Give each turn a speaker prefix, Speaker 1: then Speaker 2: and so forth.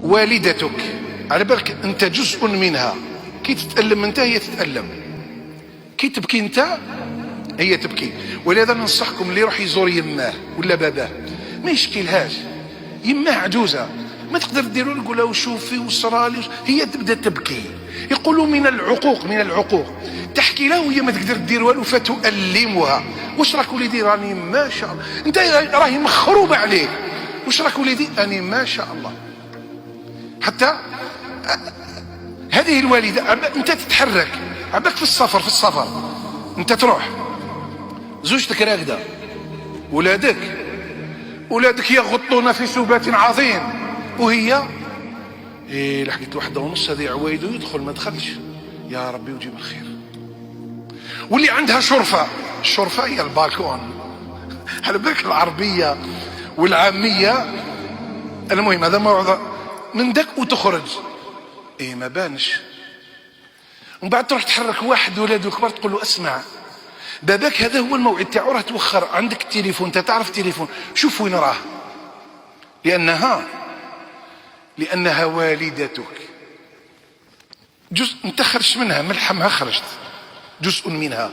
Speaker 1: والدتك على بالك انت جزء منها، كي تتألم انت هي تتألم، كي تبكي انت هي تبكي. ولهذا ننصحكم اللي يروح يزور يماه ولا باباه ما يشكيلهاش، يماه عجوزه ما تقدر ديروا له، قول شوفي وصرالي، هي تبدا تبكي. يقولوا من العقوق، من العقوق تحكي له وهي ما تقدر دير والو فتؤلمها. واش راك وليدي راني ما شاء الله، انت راهي مخروبه عليك، واش راك وليدي اني ما شاء الله. حتى هذه الوالده انت تتحرك عباك في السفر، في السفر انت تروح زوجتك راقده، ولادك يغطون في سبات عظيم، وهي لحقت 1:30 هذه عوايده يدخل ما دخلش، يا ربي وجيب الخير. واللي عندها شرفه، الشرفه هي البالكون على بالك العربيه والعاميه. المهم هذا موعظه من داك وتخرج ما بانش. ومن بعد تروح تحرك واحد ولاده كبار تقول له اسمع باباك هذا هو الموعد تاعو راه توخر، عندك التليفون انت تعرف التليفون، شوف وين راه، لانها والدتك، جزء انت خرجت منها، من لحمها خرجت، جزء منها.